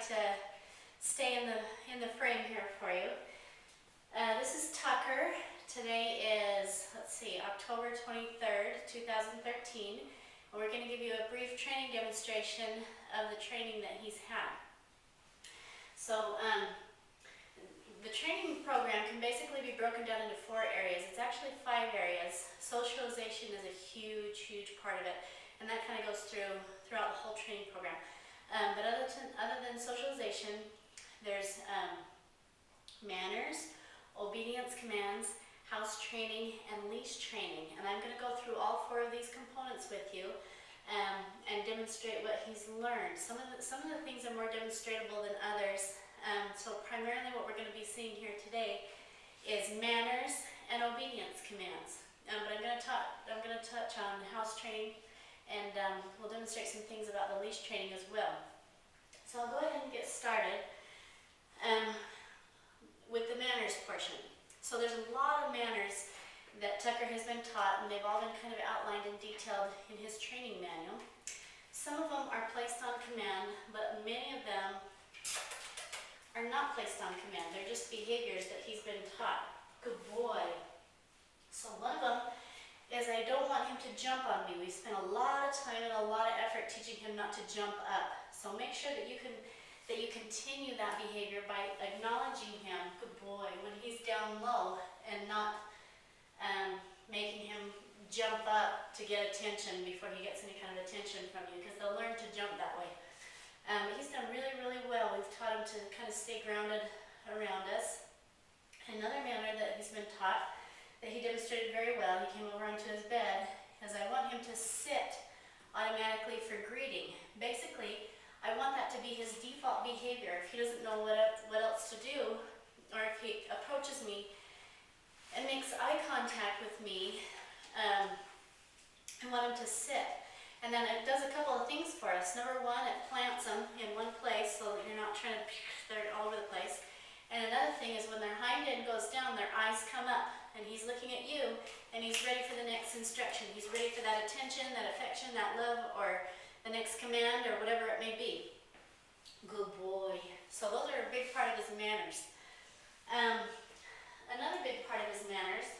to stay in the frame here for you. This is Tucker. Today is, let's see, October 23rd, 2013. And we're going to give you a brief training demonstration of the training that he's had. So the training program can basically be broken down into 4 areas. It's actually 5 areas. Socialization is a huge, huge part of it. And that kind of goes throughout the whole training program. But other than socialization, there's manners, obedience commands, house training, and leash training. And I'm going to go through all 4 of these components with you and demonstrate what he's learned. Some of the things are more demonstratable than others. So primarily what we're going to be seeing here today is manners and obedience commands. But I'm going to touch on house training, and we'll demonstrate some things about the leash training as well. So I'll go ahead and get started with the manners portion. So there's a lot of manners that Tucker has been taught, and they've all been kind of outlined and detailed in his training manual. Some of them are placed on command, but many of them are not placed on command. They're just behaviors that he's been taught. Good boy. So one of them is I don't want him to jump on me. We spent a lot of time and a lot of effort teaching him not to jump up. So make sure that you continue that behavior by acknowledging him, good boy, when he's down low, and not making him jump up to get attention before he gets any kind of attention from you, because they'll learn to jump that way. But he's done really, really well. We've taught him to kind of stay grounded around us. Another manner that he's been taught that he demonstrated very well, he came over onto his bed, is I want him to sit automatically for greeting. Basically, I want that to be his default behavior. If he doesn't know what else to do, or if he approaches me and makes eye contact with me, I want him to sit. And then it does a couple of things for us. Number one, it plants them in one place so that you're not trying to, they're all over the place. And another thing is when their hind end goes down, their eyes come up, and he's looking at you, and he's ready for the next instruction. He's ready for that attention, that affection, that love, or the next command, or whatever it may be. Good boy. So those are a big part of his manners. Another big part of his manners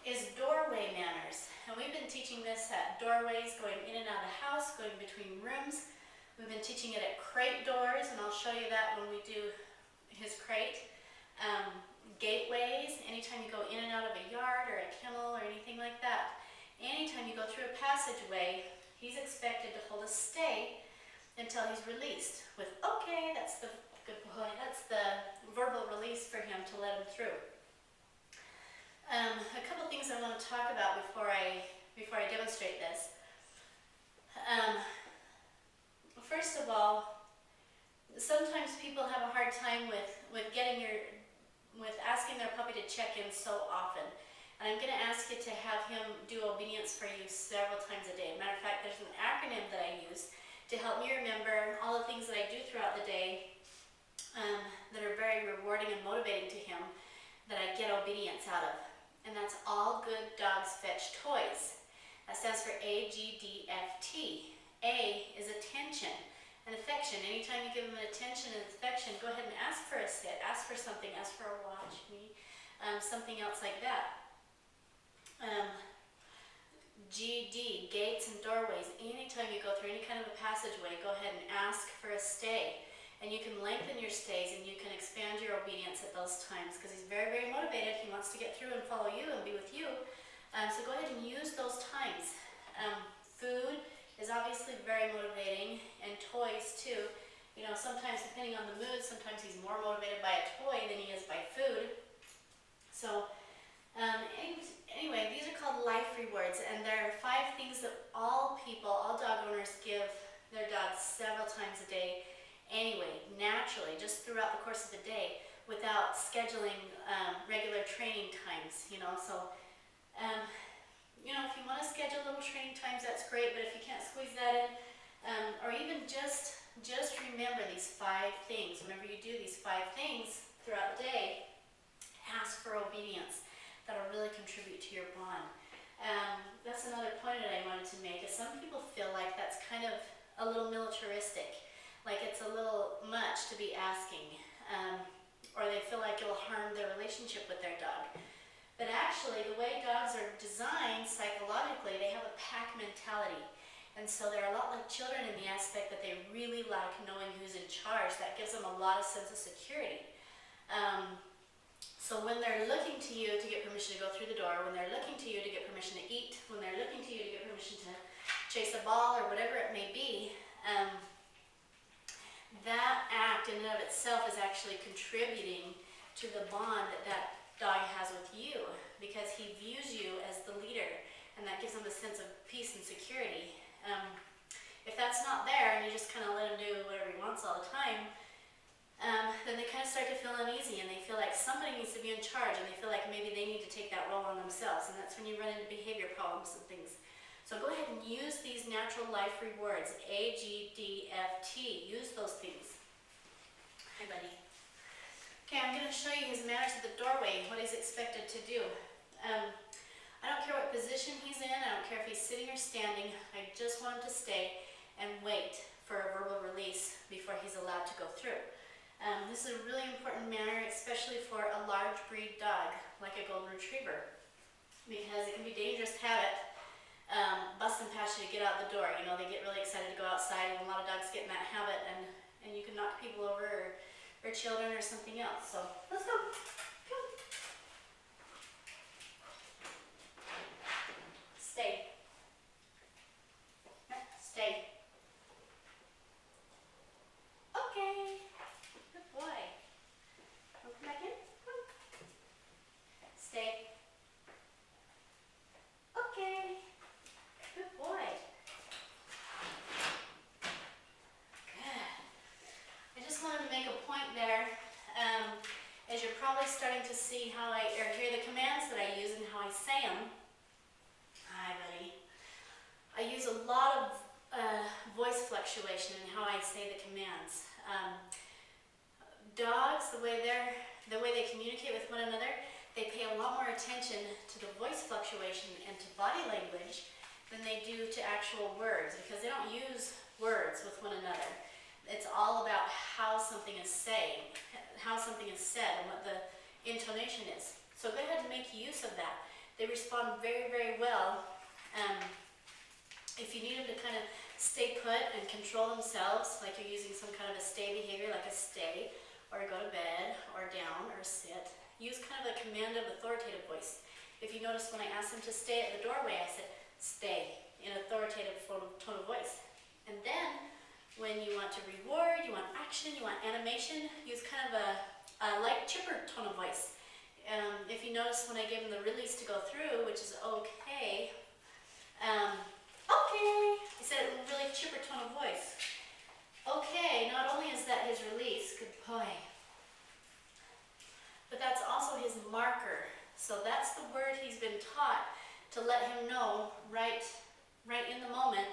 is doorway manners. And we've been teaching this at doorways, going in and out of the house, going between rooms. We've been teaching it at crate doors, and I'll show you that when we do his crate. Gateways, anytime you go in and out of a yard or a kennel or anything like that. Anytime you go through a passageway, he's expected to hold a stay until he's released with, okay, that's the good boy, that's the verbal release for him to let him through. A couple things I want to talk about before I demonstrate this. First of all, sometimes people have a hard time with asking their puppy to check in so often. And I'm going to ask you to have him do obedience for you several times a day. Matter of fact, there's an acronym that I use to help me remember all the things that I do throughout the day that are very rewarding and motivating to him that I get obedience out of. And that's all good dogs fetch toys. That stands for AGDFT. A is attention and affection. Anytime you give him an attention and affection, go ahead and ask for a sit, ask for something, ask for a watch me, something else like that. GD, gates and doorways. Anytime you go through any kind of a passageway, go ahead and ask for a stay. And you can lengthen your stays and you can expand your obedience at those times, because he's very, very motivated. He wants to get through and follow you and be with you. So go ahead and use those times. Food is obviously very motivating, and toys too. You know, sometimes depending on the mood, sometimes he's more motivated by a toy than he is by food. So anyway, these are called life rewards, and there are 5 things that all dog owners give their dogs several times a day anyway, naturally, just throughout the course of the day, without scheduling regular training times, you know. So you know, if you want to schedule little training times, that's great, but if you can't squeeze that in, or even just remember these 5 things. Whenever you do these 5 things throughout the day, ask for obedience. That'll really contribute to your bond. That's another point that I wanted to make, is some people feel like that's kind of a a little militaristic, like it's a little much to be asking, or they feel like it'll harm their relationship with their dog. But actually, the way dogs are designed psychologically, they have a pack mentality. And so they're a lot like children in the aspect that they really like knowing who's in charge. That gives them a lot of sense of security. So when they're looking to you to get permission to go through the door, when they're looking to you to get permission to eat, when they're looking to you to get permission to chase a ball or whatever it may be, that act in and of itself is actually contributing to the bond that that dog has with you, because he views you as the leader, and that gives him a sense of peace and security. If that's not there and you just kind of let him do whatever he wants all the time, then they kind of start to feel uneasy, and they feel like somebody needs to be in charge, and they feel like maybe they need to take that role on themselves, and that's when you run into behavior problems and things. So go ahead and use these natural life rewards, A, G, D, F, T. Use those things. Hi, buddy. Okay, I'm going to show you his manners at the doorway, what he's expected to do. I don't care what position he's in, I don't care if he's sitting or standing, I just want him to stay and wait for a verbal release before he's allowed to go through. This is a really important manner, especially for a large breed dog, like a golden retriever, because it can be dangerous to have it busting past you to get out the door. You know, they get really excited to go outside, and a lot of dogs get in that habit, and you can knock people over or children or something else. So let's go. Come. Stay. Stay. Okay. Good boy. Come back in. Come. Stay. Okay. Good boy. Good. I just wanted to make a point there, as you're probably starting to see how or hear the commands that I use and how I say them. Hi, buddy. I use a lot of voice fluctuation in how I say the commands. Dogs, the way they communicate with one another, they pay a lot more attention to the voice fluctuation and to body language than they do to actual words, because they don't use words with one another. It's all about how something is said, and what the intonation is. So go ahead and make use of that. They respond very, very well. If you need them to kind of stay put and control themselves, like you're using some kind of a stay behavior, like a stay, or go to bed, or down, or sit, use kind of a commanding, authoritative voice. If you notice when I asked them to stay at the doorway, I said, stay, in authoritative tone of voice. And then, when you want to reward, you want action, you want animation, use kind of a light, chipper tone of voice. If you notice when I give him the release to go through, which is okay, okay, I said it in a really chipper tone of voice. Okay, not only is that his release, good boy, but that's also his marker. So that's the word he's been taught to let him know right in the moment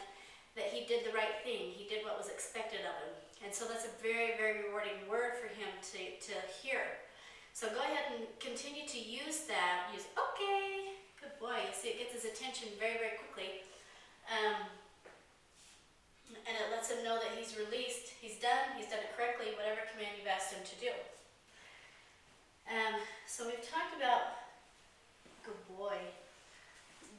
that he did the right thing. He did what was expected of him. And so that's a very, very rewarding word for him to hear. So go ahead and continue to use that. Use, okay, good boy. You see, it gets his attention very, very quickly. And it lets him know that he's released, he's done it correctly, whatever command you've asked him to do. So we've talked about, good boy,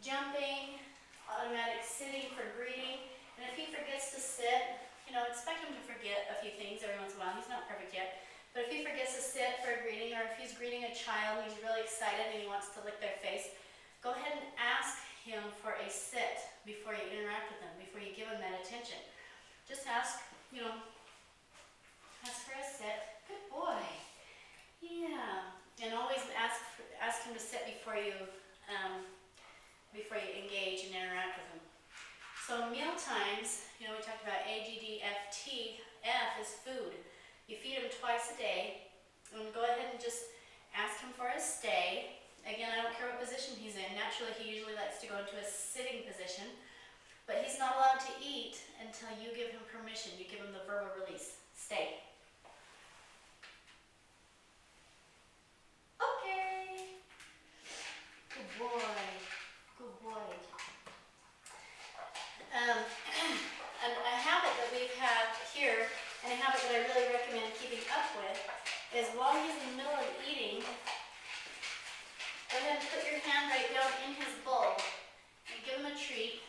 jumping, automatic sitting for greeting. And if he forgets to sit, expect him to forget a few things every once in a while. He's not perfect yet. But if he forgets to sit for a greeting, or if he's greeting a child, he's really excited and he wants to lick their face, go ahead and ask him for a sit before you interact with him, before you give him that attention. Just ask for a sit. Good boy. Yeah. And always ask him to sit before you engage and interact with him. So meal times, we talked about A, G, D, F, T. F is food. You feed him twice a day. And go ahead and just ask him for a stay. Again, I don't care what position he's in. Naturally, he usually likes to go into a sitting position. But he's not allowed to eat until you give him permission. You give him the verbal release. Stay. Okay. Good boy. Good boy. And a habit that here, and a habit that I really recommend keeping up with, is while he's in the middle of eating, go ahead and put your hand right down in his bowl and give him a treat.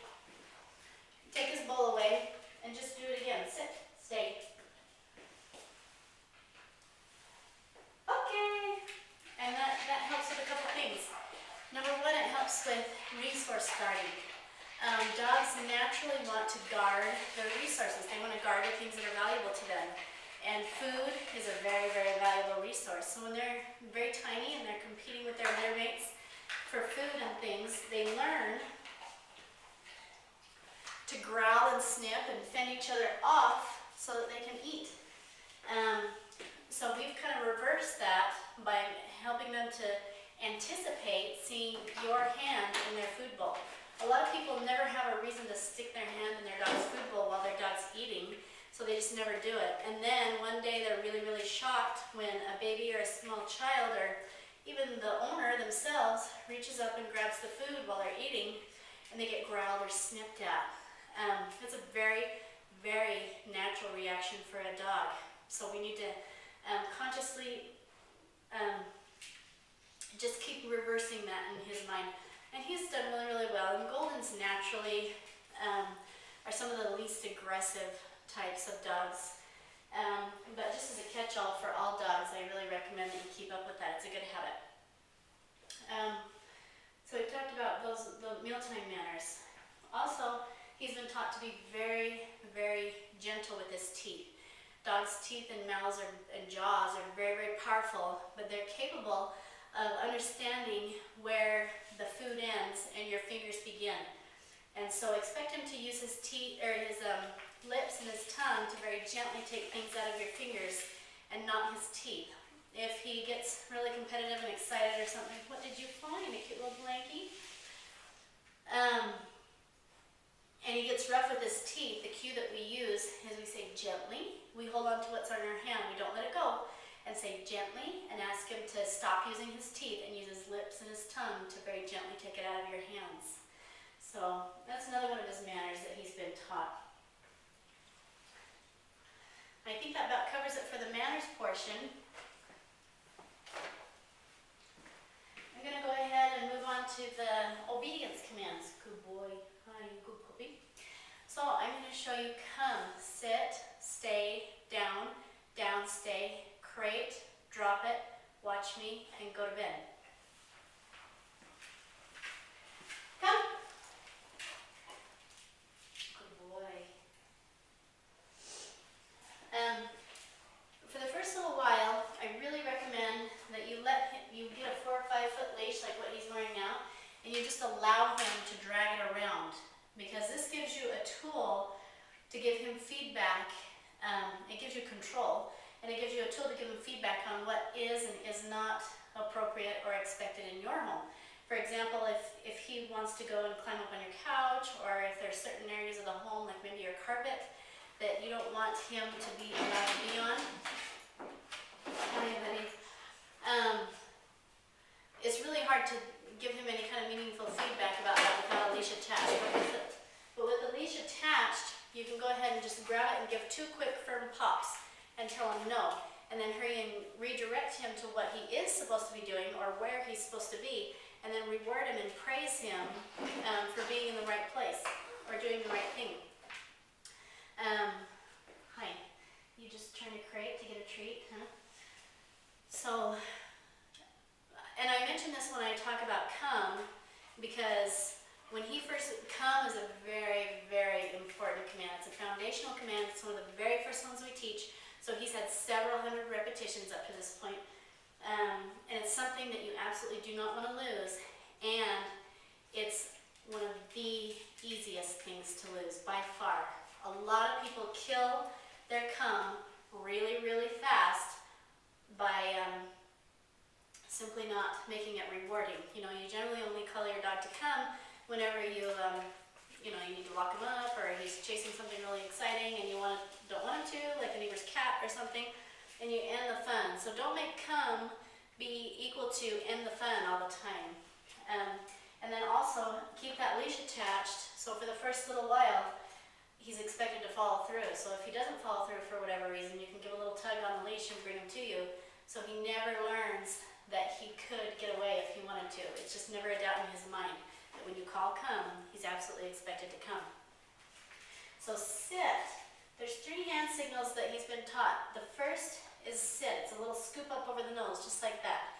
Take his bowl away and just do it again. Sit, stay. Okay. And that helps with a couple things. Number one, it helps with resource guarding. Dogs naturally want to guard their resources. They want to guard the things that are valuable to them. And food is a very, very valuable resource. So when they're very tiny and they're competing with their litter mates for food and things, they learn to growl and snip and fend each other off so that they can eat. So we've kind of reversed that by helping them to anticipate seeing your hand in their food bowl. A lot of people never have a reason to stick their hand in their dog's food bowl while their dog's eating, so they just never do it. And then one day they're really, really shocked when a baby or a small child or even the owner themselves reaches up and grabs the food while they're eating and they get growled or snipped at. It's a very, very natural reaction for a dog. So we need to consciously just keep reversing that in his mind. And he's done really, really well. And Goldens naturally are some of the least aggressive types of dogs. But just as a catch-all for all dogs, I really recommend that you keep up with that. It's a good habit. So we've talked about the mealtime manners. Also, he's been taught to be very, very gentle with his teeth. Dogs' teeth and mouths and jaws are very, very powerful, but they're capable of understanding where the food ends and your fingers begin. And so expect him to use his teeth or his lips and his tongue to very gently take things out of your fingers and not his teeth. If he gets really competitive and excited or something, what did you find? A cute little blankie? And he gets rough with his teeth, the cue that we use is we say gently. We hold on to what's on our hand. We don't let it go. And say gently and ask him to stop using his teeth and use his lips and his tongue to very gently take it out of your hands. So that's another one of his manners that he's been taught. I think that about covers it for the manners portion. I'm going to go ahead and move on to the obedience commands. Good boy. Hi, good puppy. So I'm going to show you come, sit, stay, down, stay, crate, drop it, watch me, and go to bed. Come. Good boy. For the first little while, I really recommend that you get a 4 or 5 foot leash like what he's wearing now, and you just allow him to drag it around, because this gives you a tool to give him feedback. It gives you control. And it gives you a tool to give him feedback on what is and is not appropriate or expected in your home. For example, if he wants to go and climb up on your couch, or if there's certain areas of the home, like maybe your carpet, that you don't want him to be allowed to be on. Hi, buddy. It's really hard to give him any kind of meaningful feedback about that without a leash attached. But with the leash attached, you can go ahead and just grab it and give 2 quick, firm pops and tell him no, and then hurry and redirect him to what he is supposed to be doing or where he's supposed to be, and then reward him and praise him for being in the right place or doing the right thing. Hi, you just turned a crate to get a treat, huh? So, and I mentioned this when I talk about come, because when he first, come is a very, very important command. It's a foundational command. It's one of the very first ones we teach. So he's had several hundred repetitions up to this point. And it's something that you absolutely do not want to lose. And it's one of the easiest things to lose by far. A lot of people kill their come really, really fast by simply not making it rewarding. You know, you generally only call your dog to come whenever you need to lock him up, or he's chasing something really exciting and you don't want him to, like a neighbor's cat or something, and you end the fun. So don't make come be equal to end the fun all the time. And then also keep that leash attached, so for the first little while, he's expected to follow through. So if he doesn't follow through for whatever reason, you can give a little tug on the leash and bring him to you, so he never learns that he could get away if he wanted to. It's just never a doubt in his mind that when you call come, he's absolutely expected to come. So sit. There's 3 hand signals that he's been taught. The first is sit. It's a little scoop up over the nose, just like that.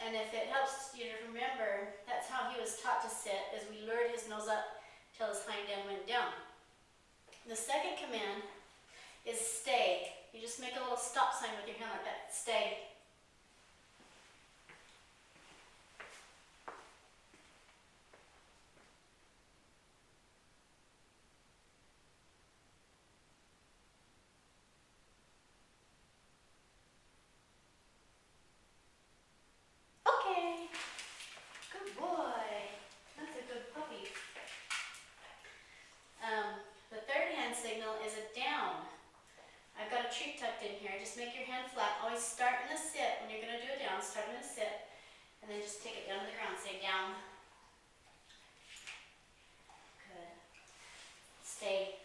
And if it helps you to remember, that's how he was taught to sit, is we lured his nose up till his hind end went down. The second command is stay. You just make a little stop sign with your hand like that. Stay. Okay. Good boy. That's a good puppy. The third hand signal is a down. I've got a treat tucked in here. Just make your hand flat. Always start in a sit. When you're going to do a down, start in a sit. And then just take it down to the ground. Say down. Good. Stay.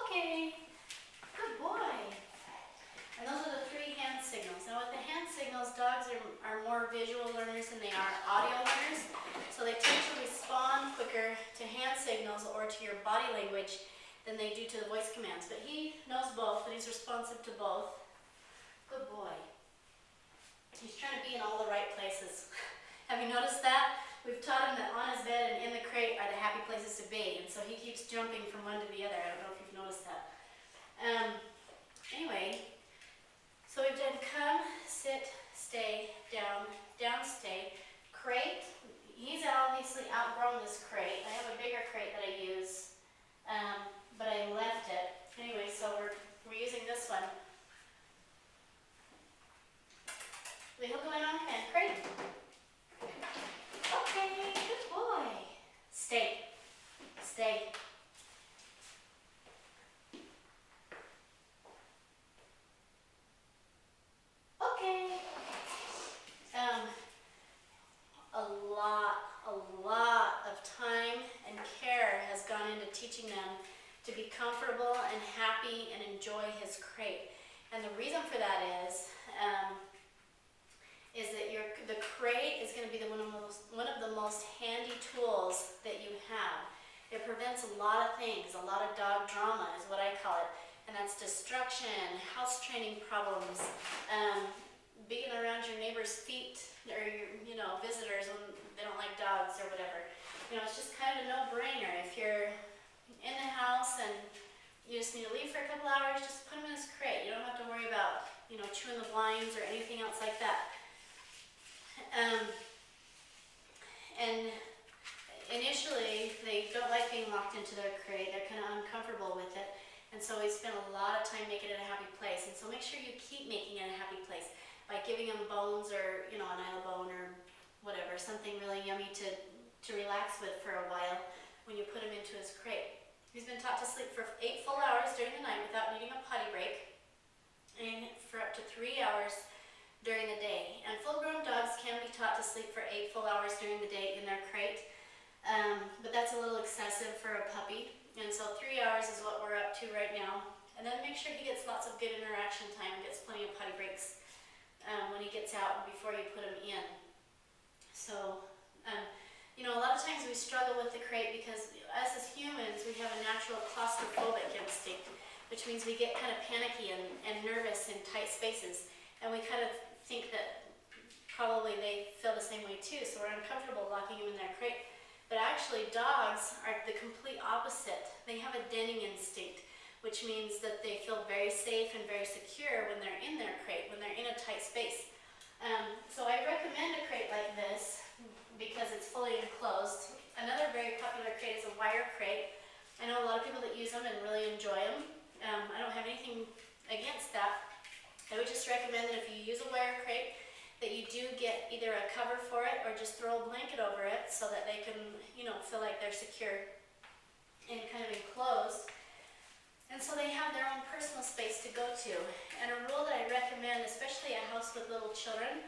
Okay. Good boy. And those are the 3 hand signals. Now with the hand signals, dogs are more visual learners than they are audio learners. So they tend to respond quicker to hand signals or to your body language than they do to the voice commands. But he knows both and he's responsive to both. Good boy. He's trying to be in all the right places. Have you noticed that? We've taught him that on his bed and in the crate are the happy places to be. And so he keeps jumping from one to the other. I don't know if you've noticed that. Anyway, so we've done come, sit, stay, down, down, stay. Crate. He's obviously outgrown this crate. I have a bigger crate that I use, but I left it. Anyway, so we're using this one. The hook going on and crate. Okay, good boy. Stay. Stay. Okay. A lot of time and care has gone into teaching them to be comfortable and happy and enjoy his crate. And the reason for that is that the crate is going to be one of the most handy tools that you have. It prevents a lot of things, a lot of dog drama is what I call it. And that's destruction, house training problems, being around your neighbor's feet or your visitors when they don't like dogs or whatever. It's just kind of a no-brainer. If you're in the house and you just need to leave for a couple hours, just put him in his crate. You don't have to worry about chewing the blinds or anything else like that. And initially, they don't like being locked into their crate. They're kind of uncomfortable with it. And so we spend a lot of time making it a happy place. And so make sure you keep making it a happy place by giving them bones or, an bone or whatever, something really yummy to relax with for a while when you put him into his crate. He's been taught to sleep for 8 full hours during the night without needing a potty break, and for up to 3 hours during the day. And full-grown dogs can be taught to sleep for 8 full hours during the day in their crate, but that's a little excessive for a puppy. And so 3 hours is what we're up to right now. And then make sure he gets lots of good interaction time and gets plenty of potty breaks when he gets out and before you put him in. So, a lot of times we struggle with the crate because us as humans, we have a natural claustrophobic instinct, which means we get kind of panicky and nervous in tight spaces. And we kind of think that probably they feel the same way too, so we're uncomfortable locking them in their crate. But actually, dogs are the complete opposite. They have a denning instinct, which means that they feel very safe and very secure when they're in their crate, when they're in a tight space. So I recommend a crate like this because it's fully enclosed. Another very popular crate is a wire crate. I know a lot of people that use them and really enjoy them. I don't have anything against that. I would just recommend that if you use a wire crate, that you do get either a cover for it or just throw a blanket over it so that they can, you know, feel like they're secure and kind of enclosed. And so they have their own personal space to go to. And a rule that I recommend, especially a house with little children,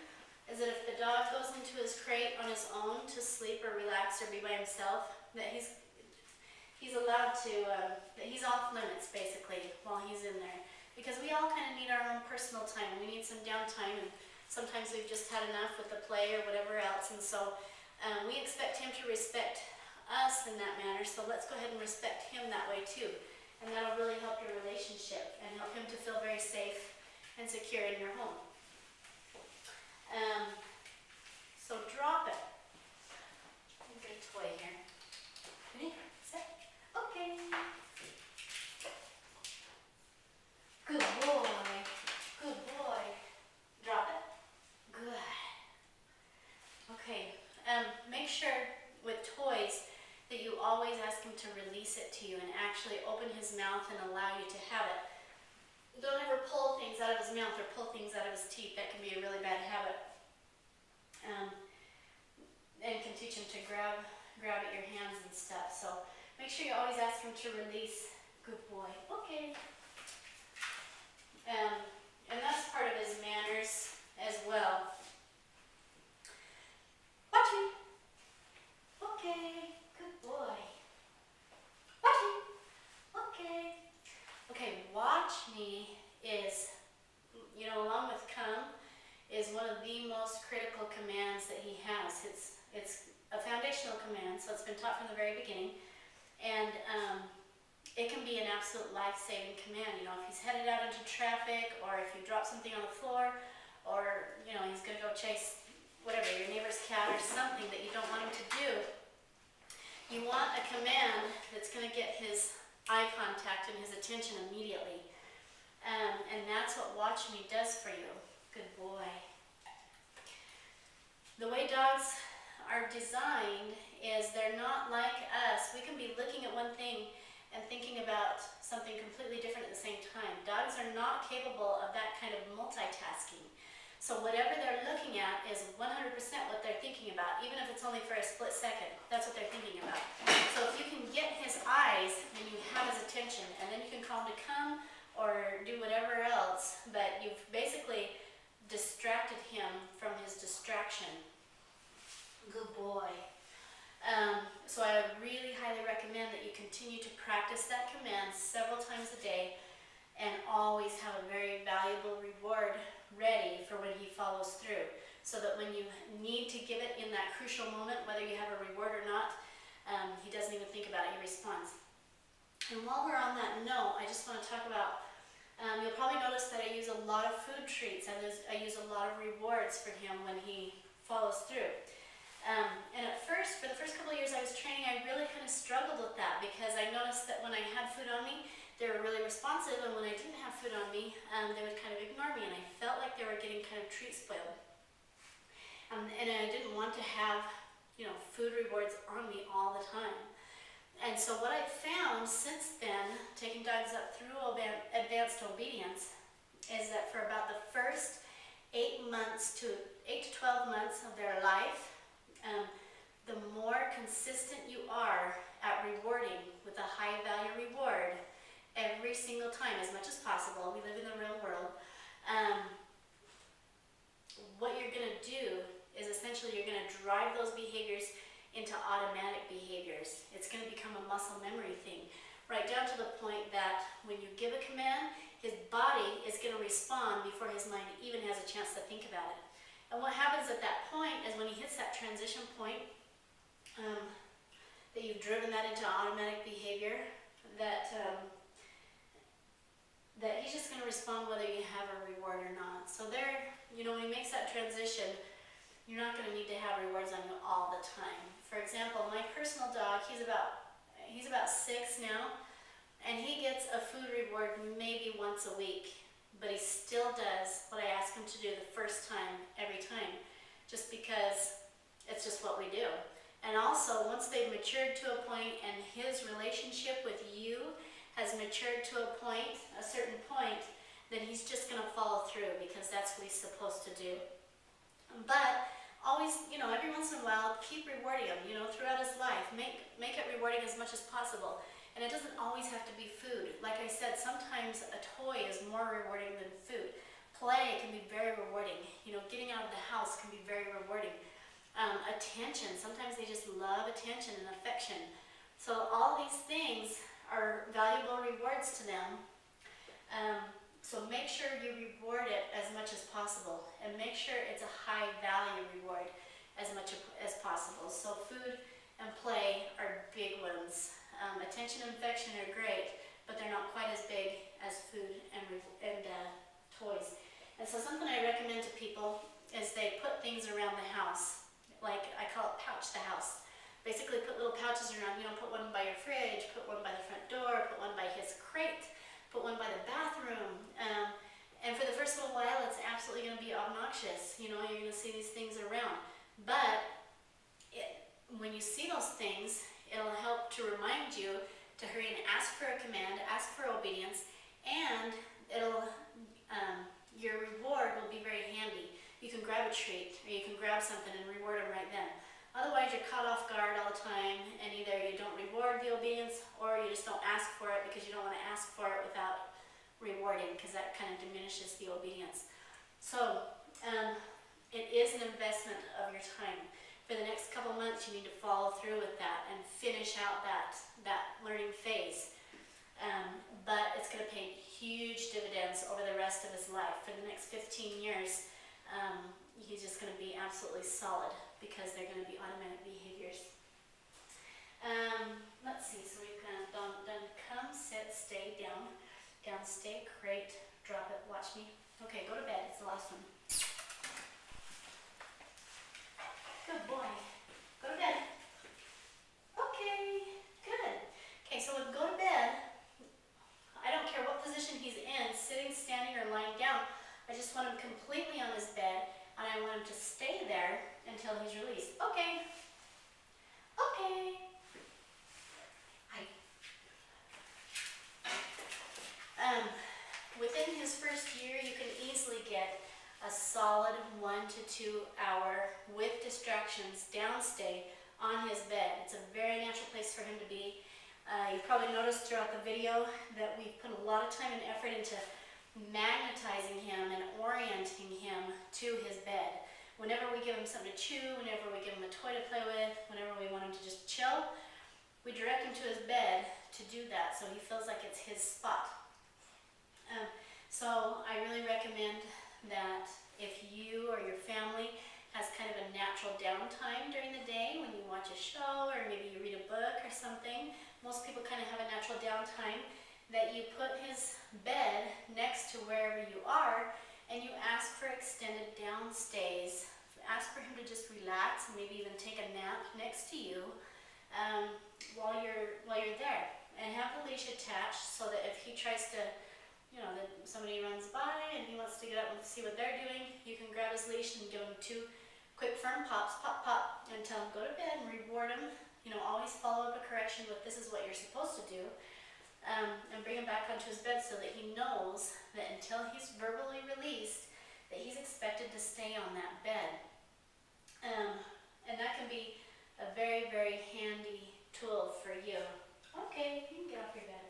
is that if the dog goes into his crate on his own to sleep or relax or be by himself, that he's allowed to, that he's off limits basically while he's in there. Because we all kind of need our own personal time. We need some downtime, and sometimes we've just had enough with the play or whatever else. And so we expect him to respect us in that manner, so let's go ahead and respect him that way too. And that'll really help your relationship and help him to feel very safe and secure in your home. So drop it. I'll get a toy here. Ready? Set? Okay. Good boy. Good boy. Drop it. Good. Okay. Make sure with toys that you always ask him to release it to you and actually open his mouth and allow you to have it. Don't ever pull things out of his mouth or pull things out of his teeth. That can be a really bad habit. And can teach him to grab at your hands and stuff. So make sure you always ask him to release. Good boy. Okay. And that's part of his manners as well. Watch me. Okay. Good boy. Watch me. Okay. Okay, watch me is, you know, along with come, is one of the most critical commands that he has. It's a foundational command, so it's been taught from the very beginning. And it can be an absolute life-saving command. You know, if he's headed out into traffic, or if you drop something on the floor, or, you know, he's going to go chase whatever, your neighbor's cat or something that you don't want him to do, you want a command that's going to get his eye contact and his attention immediately. And that's what watch me does for you. Good boy. The way dogs are designed is they're not like us. We can be looking at one thing and thinking about something completely different at the same time. Dogs are not capable of that kind of multitasking. So whatever they're looking at is 100% what they're thinking about, even if it's only for a split second. That's what they're thinking about. So if you can get his eyes and you have his attention, and then you can call him to come or do whatever else, but you've basically distracted him from his distraction. Good boy. So I would really highly recommend that you continue to practice that command several times a day and always have a very valuable reward ready for when he follows through, so that when you need to give it in that crucial moment, whether you have a reward or not, he doesn't even think about it, he responds. And while we're on that note, I just want to talk about, you'll probably notice that I use a lot of food treats, and I use a lot of rewards for him when he follows through. And at first, for the first couple of years I was training, I really kind of struggled with that, because I noticed that when I had food on me, they were really responsive, and when I didn't have food on me, they would kind of ignore me, and I felt like they were getting kind of treat spoiled. And I didn't want to have, you know, food rewards on me all the time. And so what I've found since then, taking dogs up through advanced obedience, is that for about the first 8 to 12 months of their life, the more consistent you are at rewarding with a high value reward every single time, as much as possible. We live in the real world. What you're going to do is essentially you're going to drive those behaviors into automatic behaviors. It's going to become a muscle memory thing, right down to the point that when you give a command, his body is going to respond before his mind even has a chance to think about it. And what happens at that point is when he hits that transition point, that you've driven that into automatic behavior, that he's just going to respond whether you have a reward or not. So there, you know, when he makes that transition, you're not going to need to have rewards on you all the time. For example, my personal dog, he's about 6 now, and he gets a food reward maybe once a week. But he still does what I ask him to do the first time, every time, just because it's just what we do. And also, once they've matured to a point and his relationship with you has matured to a certain point, then he's just going to follow through, because that's what he's supposed to do. But always, every once in a while, keep rewarding him, throughout his life. Make it rewarding as much as possible. And it doesn't always have to be food. Like I said, sometimes a toy is more rewarding than food. Play can be very rewarding. Getting out of the house can be very rewarding. Attention, sometimes they just love attention and affection. So all these things are valuable rewards to them. So make sure you reward it as much as possible, and make sure it's a high value reward as much as possible. So food and play are big ones. Attention and affection are great, but they're not quite as big as food and toys. And so something I recommend to people is they put things around the house, like I call it pouch the house. Basically put little pouches around, put one by your fridge, put one by the front door, put one by his crate, put one by the bathroom. And for the first little while, it's absolutely going to be obnoxious. You're going to see these things around. But when you see those things, it'll help to remind you to hurry and ask for a command, ask for obedience, and your reward will be very handy. You can grab a treat, or you can grab something and reward them right then. Otherwise, you're caught off guard all the time, and either you don't reward the obedience, or you just don't ask for it because you don't want to ask for it without rewarding, because that kind of diminishes the obedience. So, it is an investment of your time. For the next couple months, you need to follow through with that and finish out that learning phase. But it's going to pay huge dividends over the rest of his life. For the next 15 years, he's just going to be absolutely solid, because they're going to be automatic behaviors. Let's see, so we've kind of done come, sit, stay, down, stay, crate, drop it, watch me. Okay, go to bed, it's the last one. Good boy. Go to bed. Okay, good. Okay, so when go to bed, I don't care what position he's in, sitting, standing, or lying down. I just want him completely on his bed, and I want him to stay there until he's released. Okay. Okay. Within his first year, you can easily get a solid 1 to 2 hour with distractions downstay on his bed. It's a very natural place for him to be. You've probably noticed throughout the video that we've put a lot of time and effort into magnetizing him and orienting him to his bed. Whenever we give him something to chew, whenever we give him a toy to play with, whenever we want him to just chill, we direct him to his bed to do that, so he feels like it's his spot. So I really recommend that if you or your family has kind of a natural downtime during the day when you watch a show or maybe you read a book or something, most people kind of have a natural downtime, that you put his bed next to wherever you are and you ask for extended downstays. Ask for him to just relax and maybe even take a nap next to you while you're there. And have the leash attached so that if he tries to, that somebody runs by and he wants to get up and see what they're doing, you can grab his leash and give him 2 quick firm pops, pop, pop, and tell him go to bed and reward him. Always follow up a correction with this is what you're supposed to do. And bring him back onto his bed so that he knows that until he's verbally released, that he's expected to stay on that bed. And that can be a very, very handy tool for you. Okay, you can get off your bed.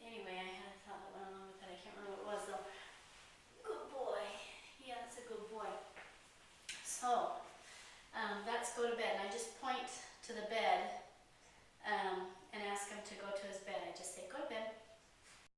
Anyway, I had a thought that went along with that. I can't remember what it was though. Good boy. Yeah, that's a good boy. So, that's go to bed. And I just point to the bed